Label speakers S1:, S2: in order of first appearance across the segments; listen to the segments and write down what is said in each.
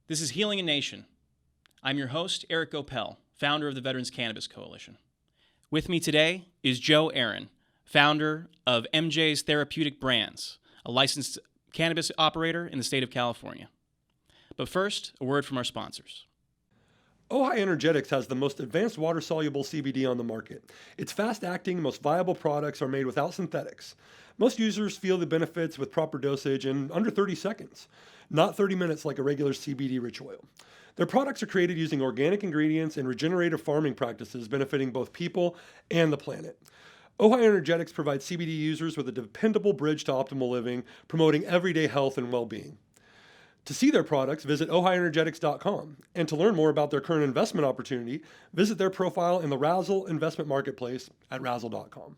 S1: This is Healing a Nation. I'm your host, Eric Goepel, founder of the Veterans Cannabis Coalition. With me today is Joe Aaron, founder of MJ's Therapeutic Brands, a licensed cannabis operator in the state of California. But first, a word from our sponsors.
S2: Ojai Energetics has the most advanced water-soluble CBD on the market. Its fast-acting, most viable products are made without synthetics. Most users feel the benefits with proper dosage in under 30 seconds, not 30 minutes like a regular CBD-rich oil. Their products are created using organic ingredients and regenerative farming practices benefiting both people and the planet. Ojai Energetics provides CBD users with a dependable bridge to optimal living, promoting everyday health and well-being. To see their products, visit OhioEnergetics.com. And to learn more about their current investment opportunity, visit their profile in the Wrazel investment marketplace at Wrazel.com.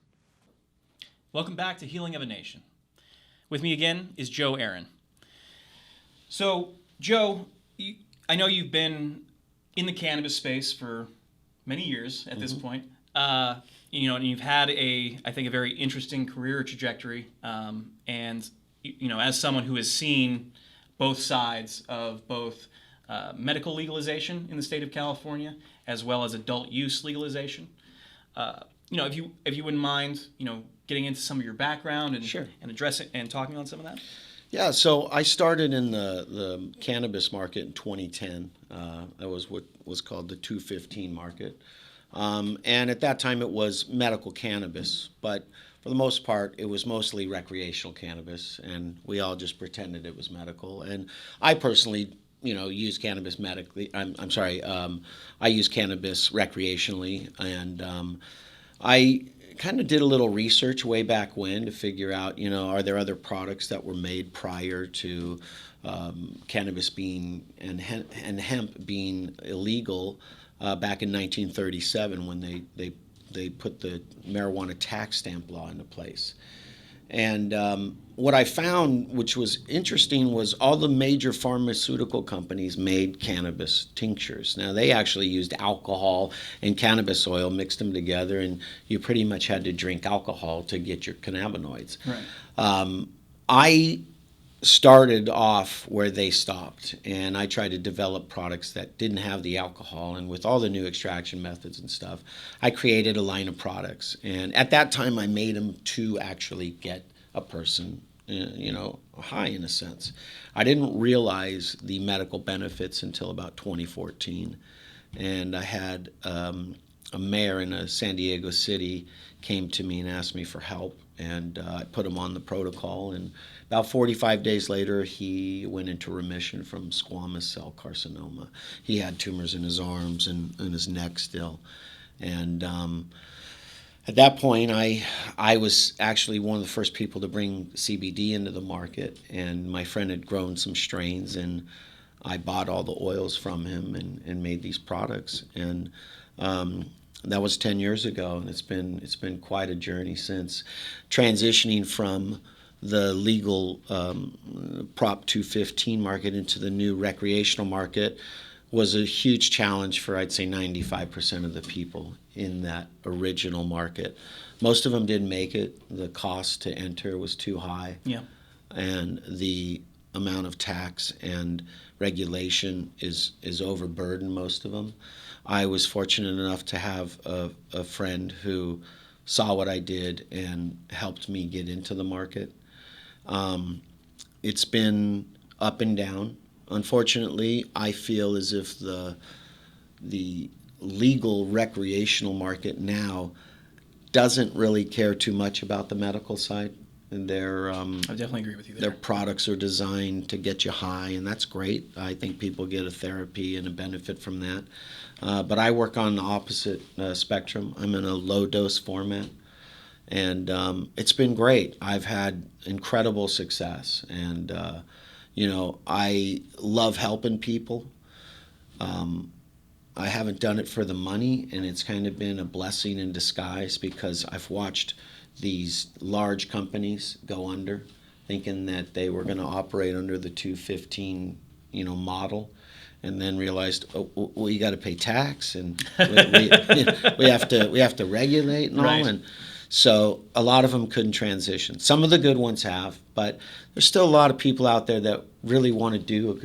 S1: Welcome back to Healing of a Nation. With me again is Joe Aaron. So, Joe, I know you've been in the cannabis space for many years at this point. And you've had I think, a very interesting career trajectory. And as someone who has seen both sides of both medical legalization in the state of California as well as adult use legalization, if you wouldn't mind, getting into some of your background and
S3: Sure.
S1: and addressing and talking on some of that.
S3: Yeah, so I started in the cannabis market in 2010. That was what was called the 215 market. And at that time it was medical cannabis, but for the most part it was mostly recreational cannabis, and we all just pretended it was medical. And I personally, use cannabis medically. I use cannabis recreationally, and I kind of did a little research way back when to figure out, are there other products that were made prior to cannabis being and hemp being illegal back in 1937 when they put the marijuana tax stamp law into place. And what I found, which was interesting, was all the major pharmaceutical companies made cannabis tinctures. Now, they actually used alcohol and cannabis oil, mixed them together, and you pretty much had to drink alcohol to get your cannabinoids.
S1: Right.
S3: I started off where they stopped, and I tried to develop products that didn't have the alcohol. And with all the new extraction methods and stuff, I created a line of products. And at that time, I made them to actually get a person, high in a sense. I didn't realize the medical benefits until about 2014. And I had a mayor in a San Diego city came to me and asked me for help, and I put him on the protocol, and about 45 days later he went into remission from squamous cell carcinoma. He had tumors in his arms and in his neck still, and at that point I was actually one of the first people to bring CBD into the market, and my friend had grown some strains, and I bought all the oils from him and made these products. And that was 10 years ago, and it's been quite a journey since, transitioning from the legal Prop 215 market into the new recreational market was a huge challenge for, I'd say, 95% of the people in that original market. Most of them didn't make it. The cost to enter was too high.
S1: Yeah.
S3: And the amount of tax and regulation is overburdened most of them. I was fortunate enough to have a friend who saw what I did and helped me get into the market. It's been up and down. Unfortunately, I feel as if the legal recreational market now doesn't really care too much about the medical side. And
S1: I definitely agree with you there.
S3: Their products are designed to get you high, and that's great. I think people get a therapy and a benefit from that. But I work on the opposite spectrum. I'm in a low-dose format, and it's been great. I've had incredible success, and I love helping people. I haven't done it for the money, and it's kind of been a blessing in disguise, because I've watched these large companies go under, thinking that they were going to operate under the 215, model, and then realized, well, you got to pay tax, and we have to regulate and all,
S1: Right.
S3: and so a lot of them couldn't transition. Some of the good ones have, but there's still a lot of people out there that really want to do a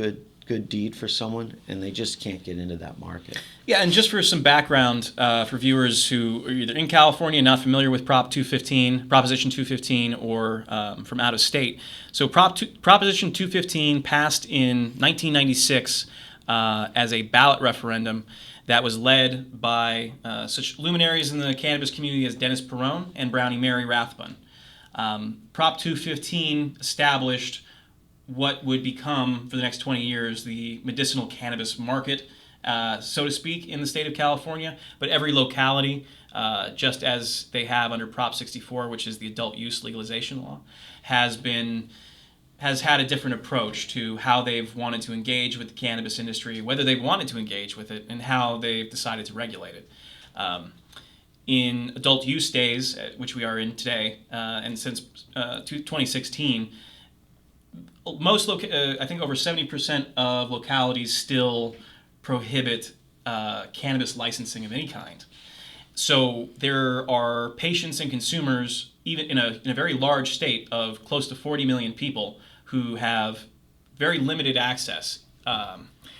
S3: good deed for someone, and they just can't get into that market.
S1: Yeah, and just for some background for viewers who are either in California and not familiar with Proposition 215, or from out of state. So Proposition 215 passed in 1996 as a ballot referendum that was led by such luminaries in the cannabis community as Dennis Perone and Brownie Mary Rathbun. Prop 215 established what would become, for the next 20 years, the medicinal cannabis market, so to speak, in the state of California. But every locality, just as they have under Prop 64, which is the adult use legalization law, has had a different approach to how they've wanted to engage with the cannabis industry, whether they've wanted to engage with it, and how they've decided to regulate it. In adult use days, which we are in today, and since 2016, I think over 70% of localities still prohibit cannabis licensing of any kind. So there are patients and consumers, even in a very large state of close to 40 million people, who have very limited access,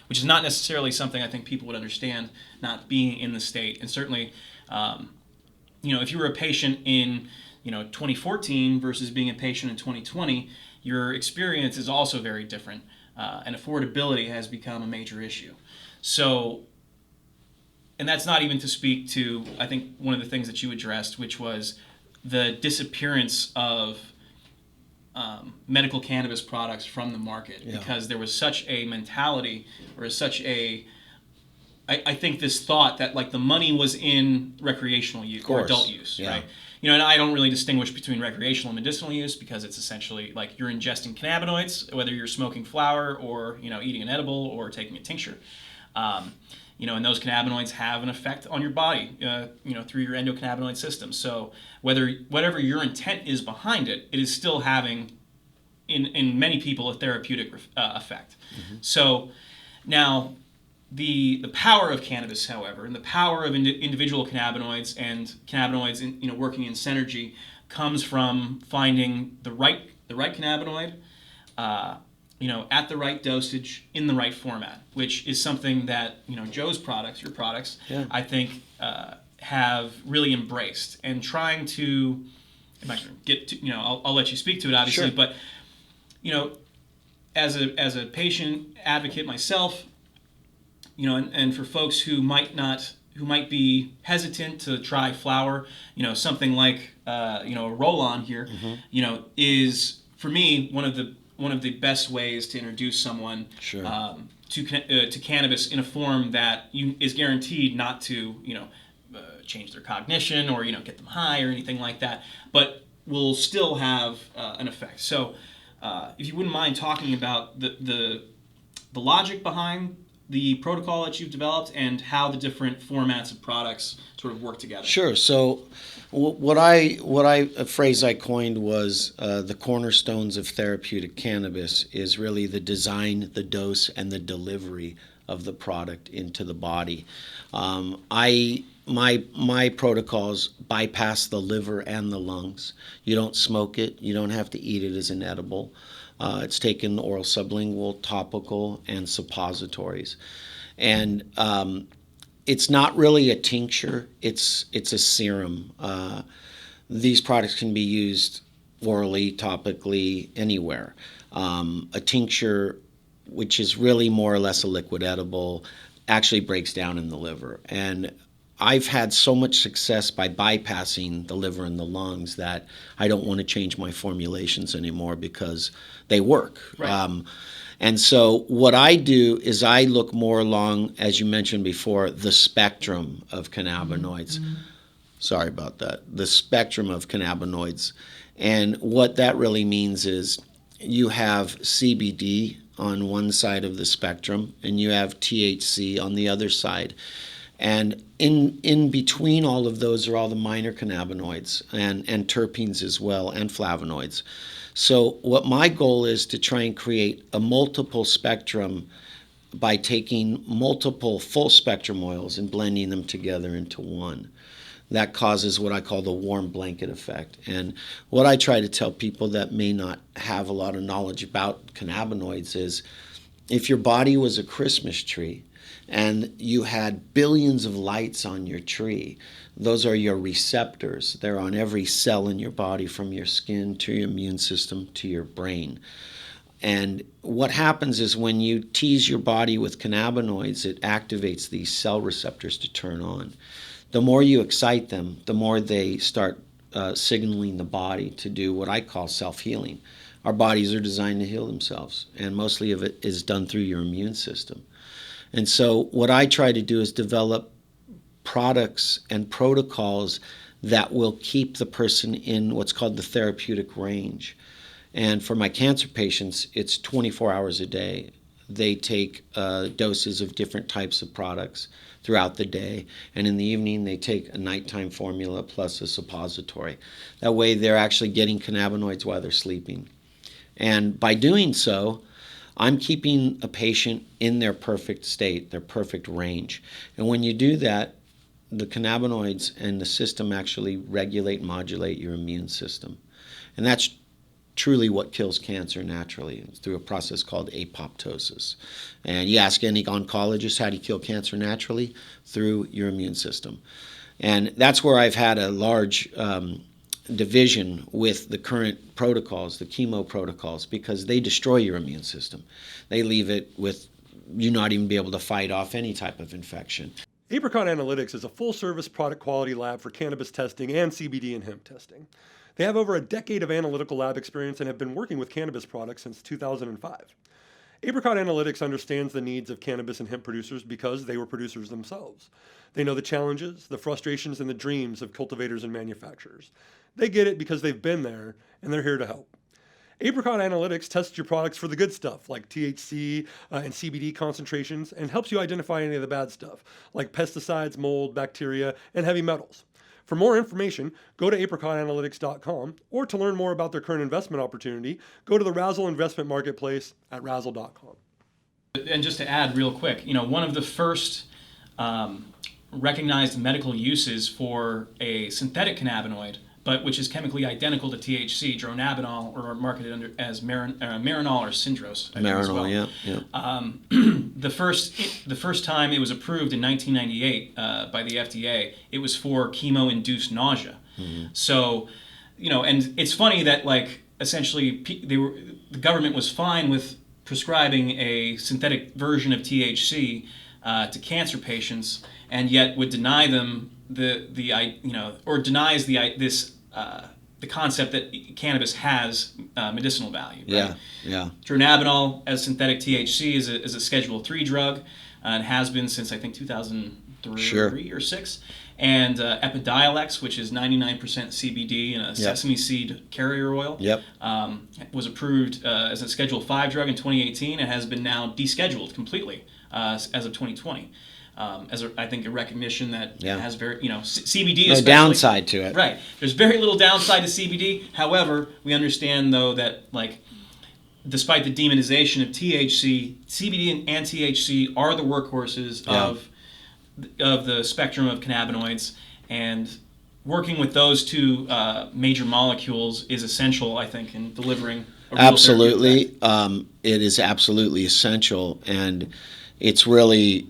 S1: which is not necessarily something I think people would understand, not being in the state. And certainly, if you were a patient in 2014 versus being a patient in 2020, your experience is also very different, and affordability has become a major issue. So, and that's not even to speak to, I think, one of the things that you addressed, which was the disappearance of medical cannabis products from the market, because there was such a mentality, or such a, I think, this thought that like the money was in recreational use or adult use, right? And I don't really distinguish between recreational and medicinal use, because it's essentially like you're ingesting cannabinoids, whether you're smoking flower or eating an edible or taking a tincture. And those cannabinoids have an effect on your body, through your endocannabinoid system. So whatever your intent is behind it, it is still having, in many people, a therapeutic effect. Mm-hmm. So now, the power of cannabis, however, and the power of individual cannabinoids and cannabinoids working in synergy, comes from finding the right cannabinoid, at the right dosage, in the right format, which is something that Joe's products, your products, I think have really embraced, and trying to. I'm not going to get to, I'll let you speak to it, obviously,
S3: sure.
S1: But as a patient advocate myself. And for folks who might be hesitant to try flower, something like a roll-on here, mm-hmm. Is for me one of the best ways to introduce someone to cannabis in a form that is guaranteed not to change their cognition or get them high or anything like that, but will still have an effect. So if you wouldn't mind talking about the logic behind the protocol that you've developed and how the different formats of products sort of work together.
S3: Sure. So a phrase I coined was the cornerstones of therapeutic cannabis is really the design, the dose, and the delivery of the product into the body. My protocols bypass the liver and the lungs. You don't smoke it. You don't have to eat it as an edible. It's taken oral, sublingual, topical, and suppositories. And it's not really a tincture. It's a serum. These products can be used orally, topically, anywhere. A tincture, which is really more or less a liquid edible, actually breaks down in the liver. And I've had so much success by bypassing the liver and the lungs that I don't want to change my formulations anymore because they work.
S1: Right.
S3: And so what I do is I look more along, as you mentioned before, the spectrum of cannabinoids. Mm-hmm. Sorry about that. The spectrum of cannabinoids. And what that really means is you have CBD on one side of the spectrum and you have THC on the other side. And in between all of those are all the minor cannabinoids and terpenes as well, and flavonoids. So what my goal is to try and create a multiple spectrum by taking multiple full spectrum oils and blending them together into one. That causes what I call the warm blanket effect. And what I try to tell people that may not have a lot of knowledge about cannabinoids is if your body was a Christmas tree and you had billions of lights on your tree, those are your receptors. They're on every cell in your body, from your skin to your immune system to your brain. And what happens is when you tease your body with cannabinoids, it activates these cell receptors to turn on. The more you excite them, the more they start signaling the body to do what I call self-healing. Our bodies are designed to heal themselves, and mostly of it is done through your immune system. And so what I try to do is develop products and protocols that will keep the person in what's called the therapeutic range. And for my cancer patients, it's 24 hours a day. They take doses of different types of products throughout the day. And in the evening, they take a nighttime formula plus a suppository. That way, they're actually getting cannabinoids while they're sleeping. And by doing so, I'm keeping a patient in their perfect state, their perfect range. And when you do that, the cannabinoids and the system actually regulate, modulate your immune system. And that's truly what kills cancer naturally. It's through a process called apoptosis. And you ask any oncologist, how do you kill cancer naturally? Through your immune system. And that's where I've had a large division with the current protocols, the chemo protocols, because they destroy your immune system. They leave it with you not even be able to fight off any type of infection.
S2: Apricot Analytics is a full-service product quality lab for cannabis testing and CBD and hemp testing. They have over a decade of analytical lab experience and have been working with cannabis products since 2005. Apricot Analytics understands the needs of cannabis and hemp producers because they were producers themselves. They know the challenges, the frustrations, and the dreams of cultivators and manufacturers. They get it because they've been there, and they're here to help. Apricot Analytics tests your products for the good stuff, like THC and CBD concentrations, and helps you identify any of the bad stuff, like pesticides, mold, bacteria, and heavy metals. For more information, go to apricotanalytics.com, or to learn more about their current investment opportunity, go to the Wrazel investment marketplace at wrazel.com.
S1: And just to add real quick, one of the first recognized medical uses for a synthetic cannabinoid, but which is chemically identical to THC, dronabinol, or marketed under as Marinol or Syndros.
S3: Marinol,
S1: yeah. The first time it was approved in 1998 by the FDA, it was for chemo-induced nausea. Mm-hmm. So, and it's funny that essentially the government was fine with prescribing a synthetic version of THC to cancer patients, and yet would deny them denies the concept that cannabis has medicinal value. Right?
S3: Yeah.
S1: Dronabinol as synthetic THC is a Schedule III drug, and has been since I think 2003 or 6. And Epidiolex, which is 99% CBD and a sesame seed carrier oil, was approved as a Schedule V drug in 2018 and has been now descheduled completely as of 2020. I think a recognition that has very, CBD is
S3: no downside to it.
S1: Right. There's very little downside to CBD. However, we understand though that despite the demonization of THC, CBD and THC are the workhorses of the spectrum of cannabinoids, and working with those two major molecules is essential, I think, in delivering a real
S3: absolutely. It is absolutely essential, and it's really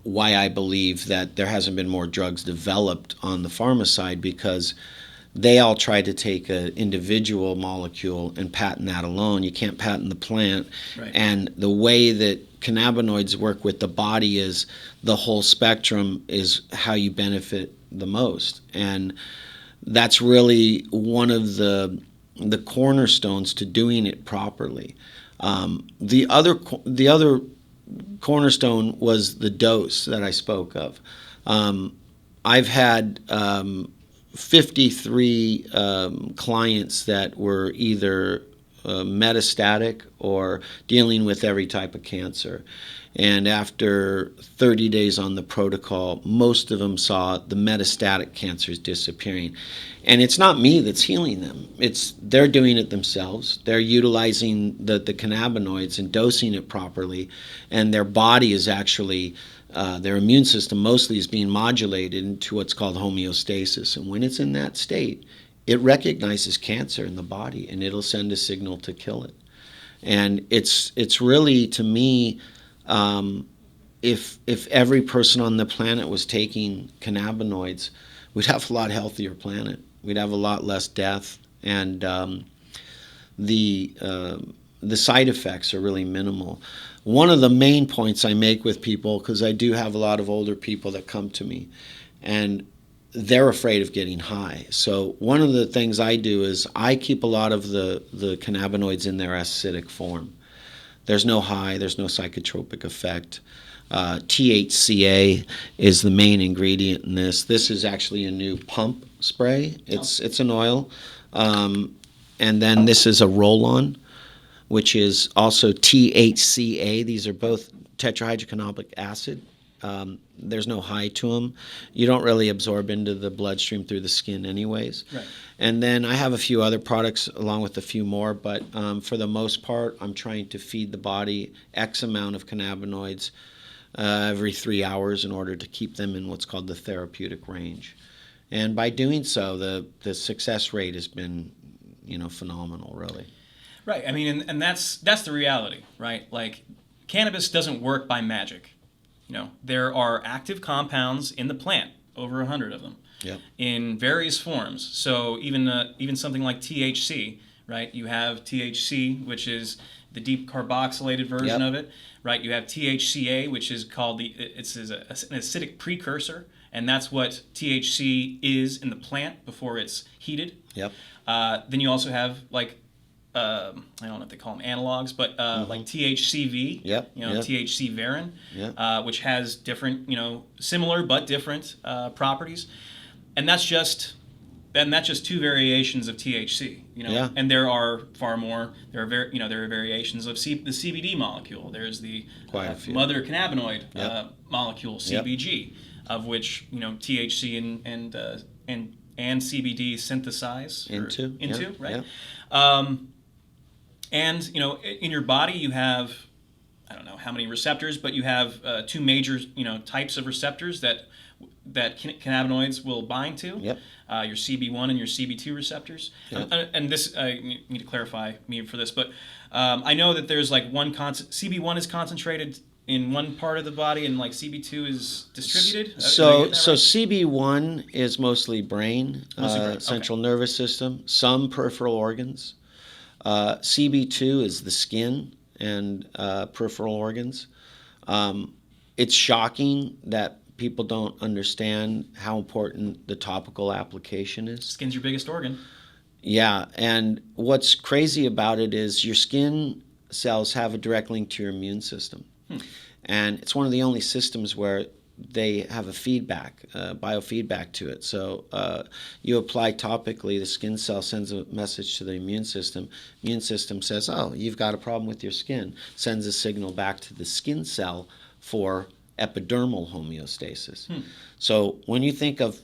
S3: why I believe that there hasn't been more drugs developed on the pharma side, because they all try to take an individual molecule and patent that alone. You can't patent the plant.
S1: Right.
S3: And the way that cannabinoids work with the body is the whole spectrum is how you benefit the most. And that's really one of the cornerstones to doing it properly. The other cornerstone was the dose that I spoke of. I've had 53 clients that were either metastatic or dealing with every type of cancer. And after 30 days on the protocol, most of them saw the metastatic cancers disappearing. And it's not me that's healing them. They're doing it themselves. They're utilizing the cannabinoids and dosing it properly. And their body is actually, their immune system mostly is being modulated into what's called homeostasis. And when it's in that state, it recognizes cancer in the body and it'll send a signal to kill it. And it's really, to me, if every person on the planet was taking cannabinoids, we'd have a lot healthier planet. We'd have a lot less death, and the side effects are really minimal. One of the main points I make with people, because I do have a lot of older people that come to me, and they're afraid of getting high. So one of the things I do is I keep a lot of the cannabinoids in their acidic form. There's no high, there's no psychotropic effect. THCA is the main ingredient in this. This is actually a new pump spray. It's an oil. And then this is a roll-on, which is also THCA. These are both tetrahydrocannabinolic acid. There's no high to them. You don't really absorb into the bloodstream through the skin anyways.
S1: Right.
S3: And then I have a few other products along with a few more, but for the most part, I'm trying to feed the body X amount of cannabinoids every 3 hours in order to keep them in what's called the therapeutic range. And by doing so, the success rate has been, phenomenal, really.
S1: Right. I mean, and that's the reality, right? Like, cannabis doesn't work by magic. There are active compounds in the plant, over 100 of them,
S3: Yep.
S1: in various forms. So even something like THC, right? You have THC, which is the deep carboxylated version
S3: Yep.
S1: of it, right? You have THCA, which is called an acidic precursor, and that's what THC is in the plant before it's heated.
S3: Yep.
S1: Then you also have I don't know if they call them analogs, but like THCV,
S3: Yep, yep.
S1: THC Varin,
S3: Yep.
S1: which has different, similar but different properties, and that's just two variations of THC,
S3: Yeah.
S1: and there are far more. There are variations of the CBD molecule. There's the
S3: Quite a few.
S1: mother cannabinoid
S3: Yep.
S1: molecule, CBG, of which THC and CBD synthesize
S3: Into,
S1: into,
S3: yeah,
S1: right?
S3: yeah.
S1: And in your body you have, I don't know how many receptors, but you have two major types of receptors that cannabinoids will bind to.
S3: Yep.
S1: Your CB1 and your CB2 receptors.
S3: Yep.
S1: And this I need to clarify me for this, but I know that there's like CB1 is concentrated in one part of the body, and like CB2 is distributed.
S3: So
S1: right?
S3: CB1 is mostly brain,
S1: Mostly brain,
S3: central nervous system, some peripheral organs. CB2 is the skin and peripheral organs. It's shocking that people don't understand how important the topical application is.
S1: Skin's your biggest organ.
S3: Yeah, and what's crazy about it is your skin cells have a direct link to your immune system. And it's one of the only systems where they have a feedback, biofeedback to it. So you apply topically, the skin cell sends a message to the immune system. Immune system says, oh, you've got a problem with your skin. Sends a signal back to the skin cell for epidermal homeostasis. So when you think of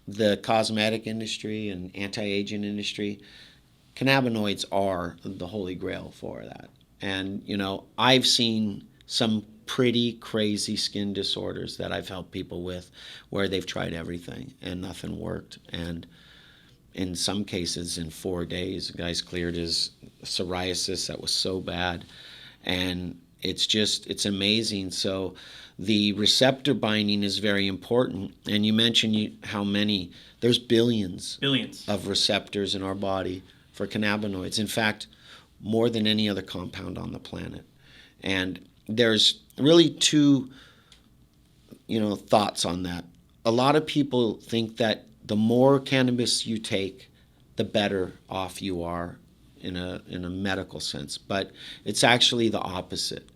S3: the cosmetic industry and anti-aging industry, cannabinoids are the holy grail for that. And, I've seen some pretty crazy skin disorders that I've helped people with where they've tried everything and nothing worked. And in some cases, in 4 days, the guy's cleared his psoriasis that was so bad. And it's amazing. So the receptor binding is very important. And you mentioned how many, there's billions of receptors in our body for cannabinoids. In fact, more than any other compound on the planet. And there's really two, thoughts on that. A lot of people think that the more cannabis you take, the better off you are in a medical sense, but it's actually the opposite.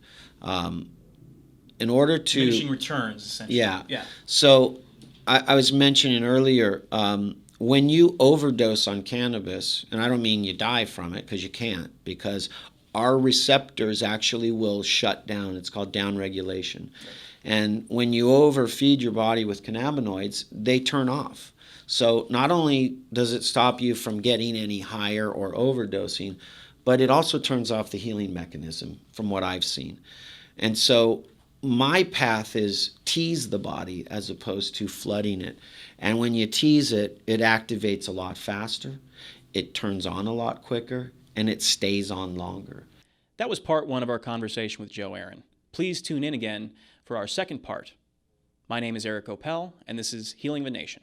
S3: In order to
S1: Diminishing returns, essentially.
S3: Yeah. So I was mentioning earlier, when you overdose on cannabis, and I don't mean you die from it, because you can't, because our receptors actually will shut down. It's called downregulation. Right. And when you overfeed your body with cannabinoids, they turn off. So not only does it stop you from getting any higher or overdosing, but it also turns off the healing mechanism from what I've seen. And so my path is tease the body as opposed to flooding it. And when you tease it, it activates a lot faster, it turns on a lot quicker, and it stays on longer.
S1: That was part one of our conversation with Joe Aaron. Please tune in again for our second part. My name is Eric Goepel, and this is Healing of a Nation.